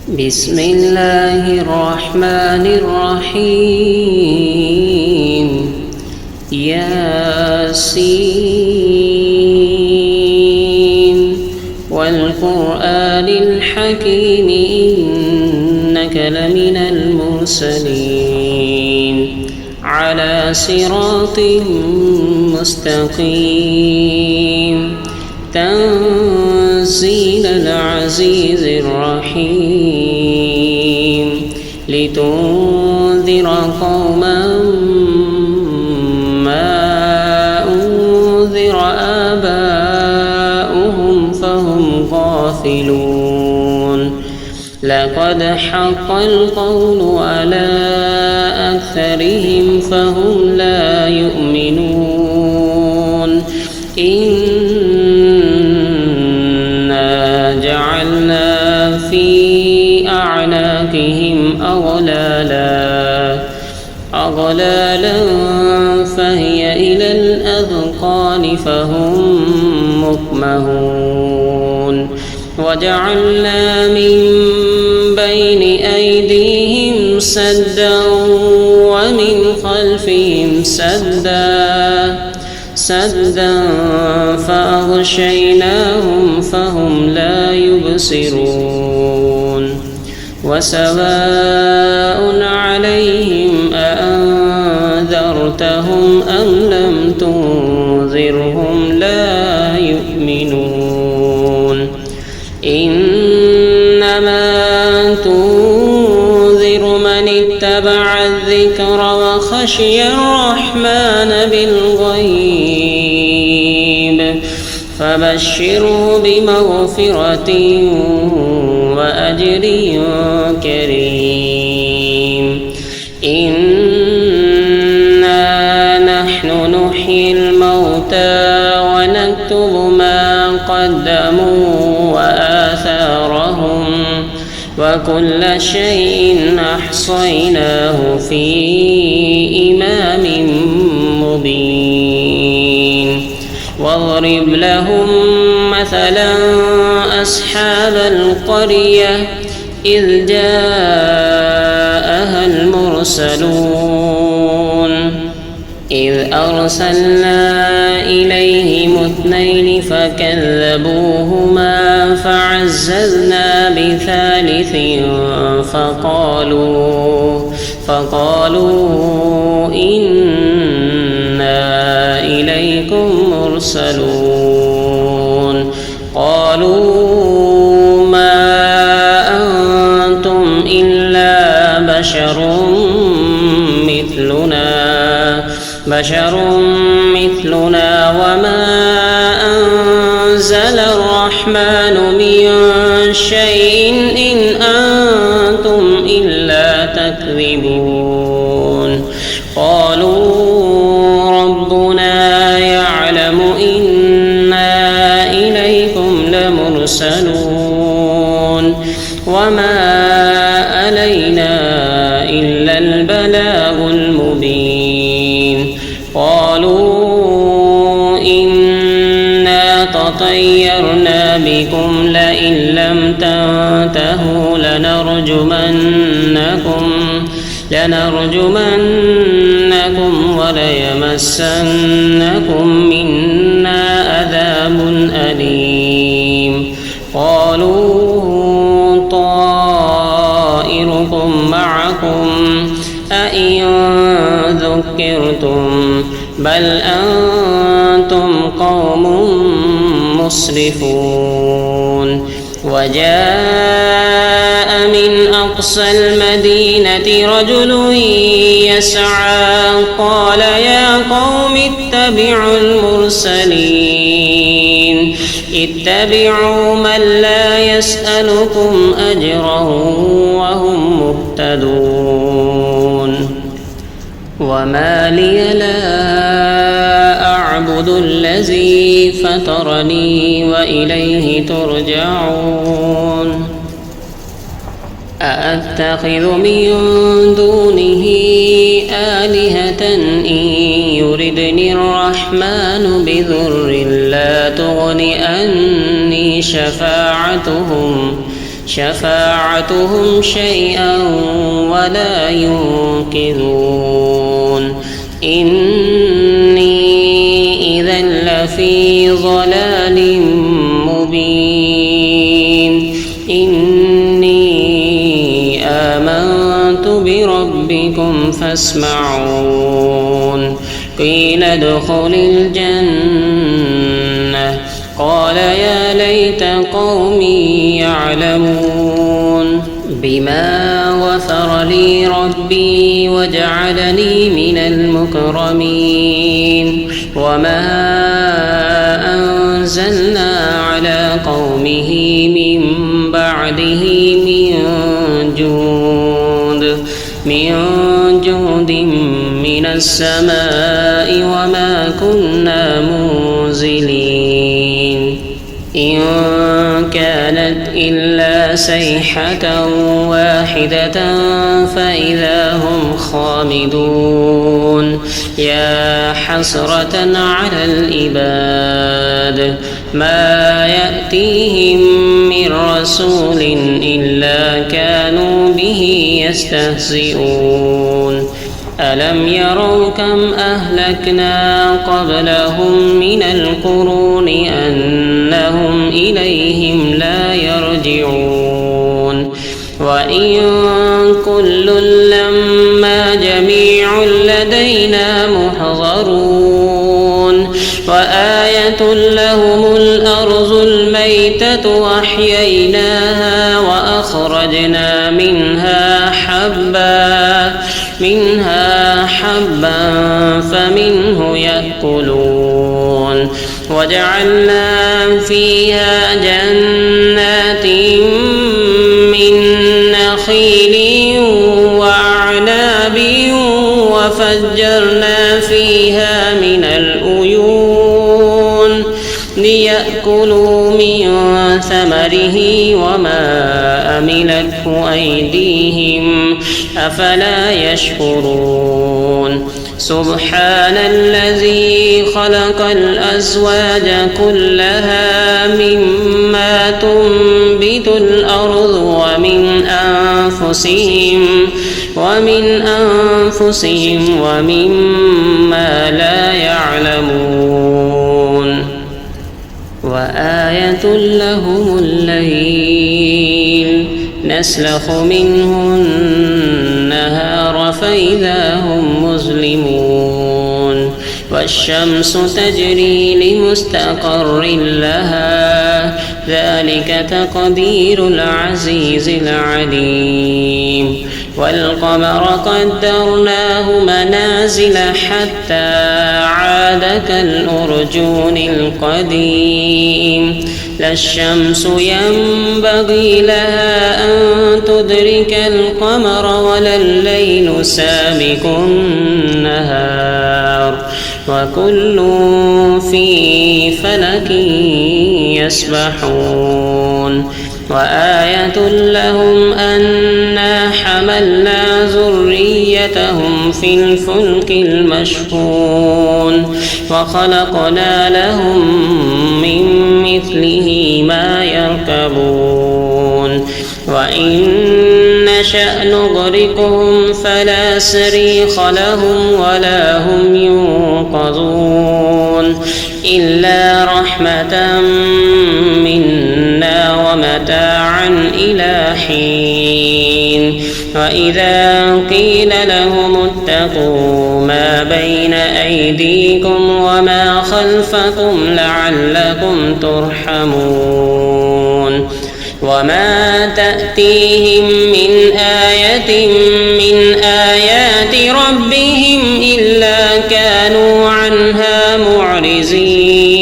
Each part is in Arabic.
بسم الله الرحمن الرحيم ياسين والقرآن الحكيم إنك لمن المرسلين على صراط مستقيم تنزيل العزيز الرحيم لتنذر قوما ما أنذر آباؤهم فهم غافلون لقد حق القول على أكثرهم فهم لا يؤمنون إنا جعلنا في أعناقهم أغلالا فهي إلى الأذقان فهم مقمحون وجعلنا من بين أيديهم سدا ومن خلفهم سدا فأغشيناهم فهم لا يبصرون وسواء عليهم أأنذرتهم أم لم تنذرهم لا يؤمنون إنما تنذر من اتبع الذكر وخشي الرحمن بالغيب فبشره بمغفرة وأجر كريم إنا نحن نحيي الموتى ونكتب ما قدموا وآثارهم وكل شيء أحصيناه في إمام مبين واضرب لهم مثلا أصحاب القرية إذ جاءها المرسلون إذ أرسلنا إليهم 2 فكذبوهما فعززنا بثالث فقالوا إنا إليكم مرسلون قالوا ما أنتم إلا بشر مثلنا وما أنزل الرحمن من شيء إن أنتم إلا تكذبون قالوا ربنا يعلم إنا إليكم لمرسلون وما علينا إلا البلاغ المبين قالوا إنا تطيرنا بكم لئن لم تنتهوا لنرجمنكم وليمسنكم منا عذاب أليم قالوا طائركم معكم أئن ذكرتم بل أنتم قوم مسرفون وجاء من أقصى المدينة رجل يسعى قال يا قوم اتبعوا المرسلين اتبعوا من لا يسألكم أجرا وهم مهتدون وما لي لا أعبد الذي فطرني وإليه ترجعون أأتخذ من دونه آلهة إن يردني الرحمن بضر لا تغن عني شفاعتهم شفاعتهم شيئا ولا ينقذون إني إذا لفي ضلال مبين إني آمنت بربكم فاسمعون قيل ادخل الجنة قال يا ليت قومي يعلمون بما غفر لي ربي وجعلني من المكرمين وما أنزلنا على قومه من بعده من جود من السماء وما كنا منزلين إن كانت إلا صيحة واحدة فإذا هم خامدون يا حسرة على العباد ما يأتيهم من رسول إلا كانوا به يستهزئون ألم يروا كم أهلكنا قبلهم من القرون أنهم إليهم لا يرجعون وإن كل لما جميع لدينا محضرون وآية لهم الأرض الميتة وأحييناها وأخرجنا منها حبا فمنه يأكلون وجعلنا فيها جنات من نخيل وأعناب وفجرنا فيها من العيون ليأكلوا من ثمره وما أملته أيديهم أفلا يشكرون سبحان الذي خلق الأزواج كلها مما تنبت الأرض ومن أنفسهم ومما لا يعلمون وآية لهم الليل نسلخ منه النهار فإذا هم مظلمون والشمس تجري لمستقر لها ذلك تقدير العزيز العليم والقمر قدرناه منازل حتى عاد كالأرجون القديم لا الشمس ينبغي لها أن تدرك القمر ولا الليل سابق النهار وكل في فلك يسبحون وآية لهم أنا حملنا ذريتهم في الفلك المشحون وخلقنا لهم من مثله ما يركبون وإن نشأ نغرقهم فلا صريخ لهم ولا هم ينقذون إلا رحمة منا ومتاعا إلى حين وإذا قيل لهم اتقوا ما بين أيديكم وما خلفكم لعلكم ترحمون وما تأتيهم من آية من آيات ربهم إلا كانوا عنها معرضين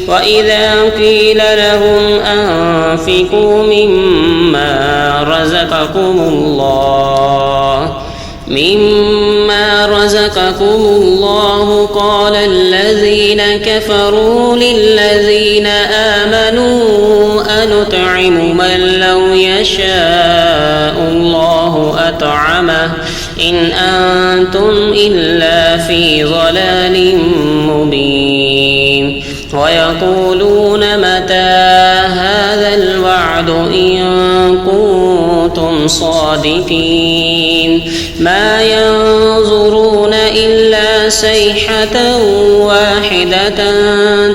وإذا قيل لهم أنفقوا مما رزقكم الله قال الذين كفروا للذين آمنوا أنطعم من لو يشاء الله أطعمه إن أنتم إلا في ضلال مبين ويقولون متى هذا الوعد إن صادقين ما ينظرون إلا صيحة واحدة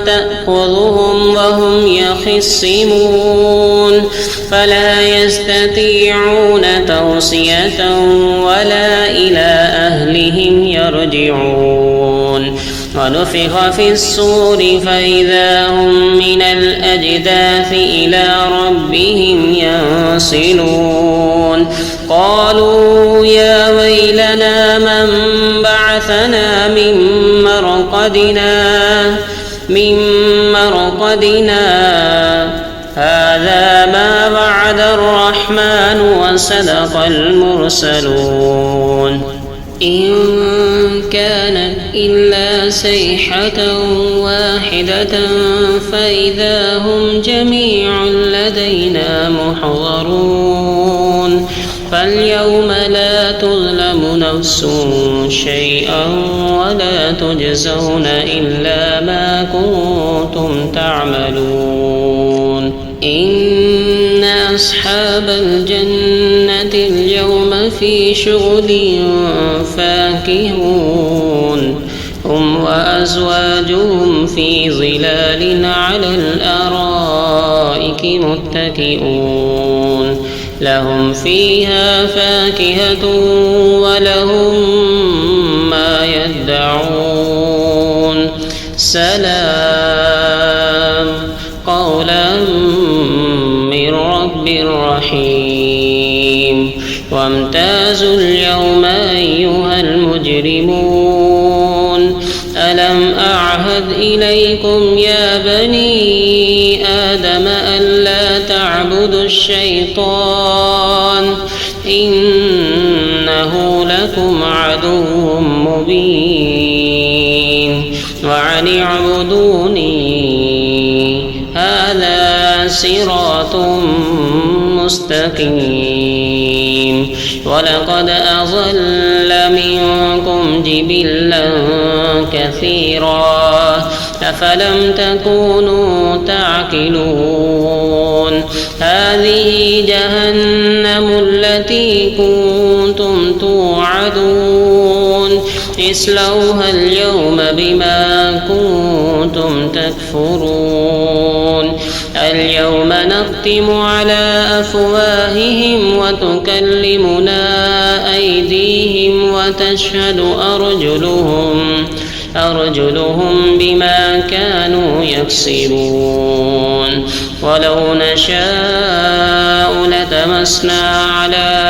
تأخذهم وهم يخصمون فلا يستطيعون توصية ولا إلى أهلهم يرجعون ونفخ في الصور فإذا هم من الأجداث إلى ربهم ينسلون قالوا يا ويلنا من بعثنا من مرقدنا هذا ما وعد الرحمن وصدق المرسلون إن كانت إلا صيحة واحدة فإذا هم جميع لدينا محضرون فاليوم لا تظلم نفس شيئا ولا تجزون إلا ما كنتم تعملون إن أصحاب الجنة اليوم في شغل فاكهون هم وأزواجهم في ظلال على الأرائك متكئون لهم فيها فاكهة ولهم ما يدعون سلام قولا من رب رحيم وامتازوا اليوم أيها المجرمون ألم أعهد إليكم يا بني آدم ألا تعبدوا الشيطان إنه لكم عدو مبين وأن اعبدوني هذا صراط مستقيم ولقد أضل منكم جبلا كثيرا أفلم تكونوا تعقلون هذه جهنم التي كنتم توعدون اصلوها اليوم بما كنتم تكفرون اليوم نختم على أفواههم وتكلمنا أيديهم وتشهد أرجلهم بما كانوا يكسبون ولو نشاء لتمسنا على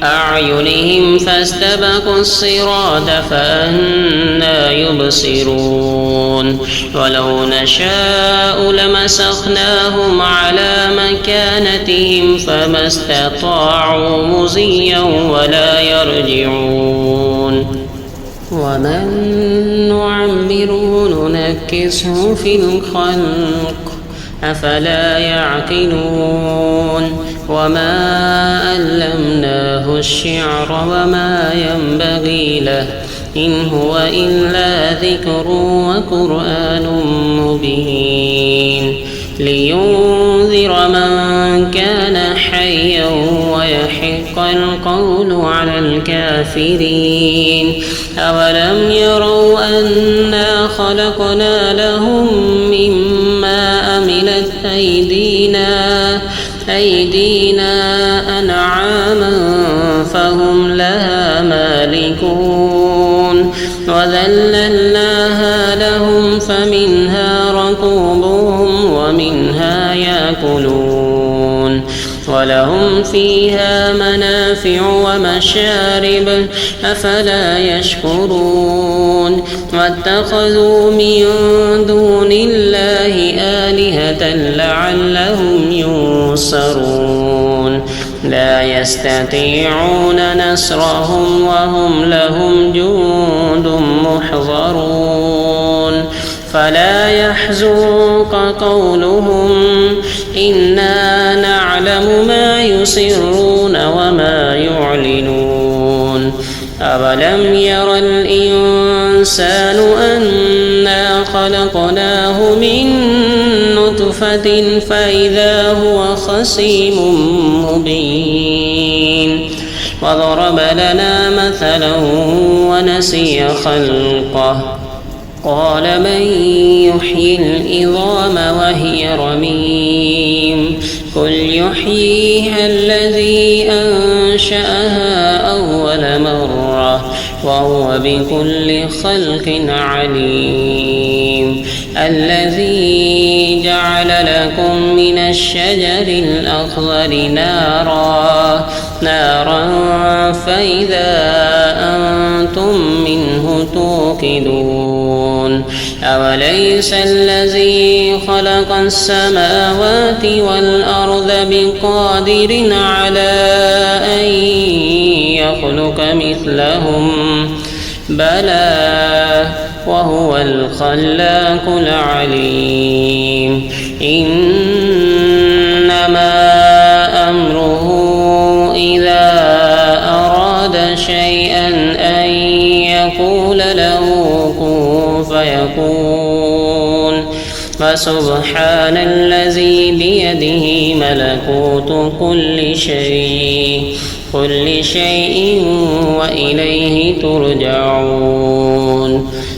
أعينهم فاستبقوا الصراط فأنى يبصرون ولو نشاء لمسخناهم على مكانتهم فما استطاعوا مضيا ولا يرجعون ومن نعمره ننكسه في الخلق أفلا يعقلون وما علمناه الشعر وما ينبغي له إن هو إلا ذكر وقرآن مبين لينذر من كان حيا ويحق القول على الكافرين أولم يروا أنا خلقنا لهم مما عملت أيدينا أنعاما فهم لها مالكون وذللناها لهم فمنها ركوبهم ومنها يأكلون ولهم فيها منافع ومشارب أفلا يشكرون واتخذوا من دون الله آلهة لعلهم ينصرون لا يستطيعون نصرهم وهم لهم جند محضرون فلا يحزنك قولهم إنا نعلم ما يسرون وما يعلنون أولم ير الإنسان أنا خلقناه من نطفة أزفة فإذا هو خصيم مبين وضرب لنا مثلا ونسي خلقه قال من يحيي العظام وهي رميم قل يحييها الذي أنشأها أول مرة وهو بكل خلق عليم الذي جعل لكم من الشجر الأخضر نارا فإذا أنتم منه توقدون أوليس الذي خلق السماوات والأرض بقادر على أن يخلق مثلهم بلى وهو الخلاق العليم إنما أمره إذا أراد شيئا أن يقول له كن فيكون فسبحان الذي بيده ملكوت كل شيء وإليه ترجعون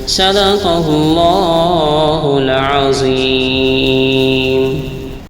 صدق الله العظيم.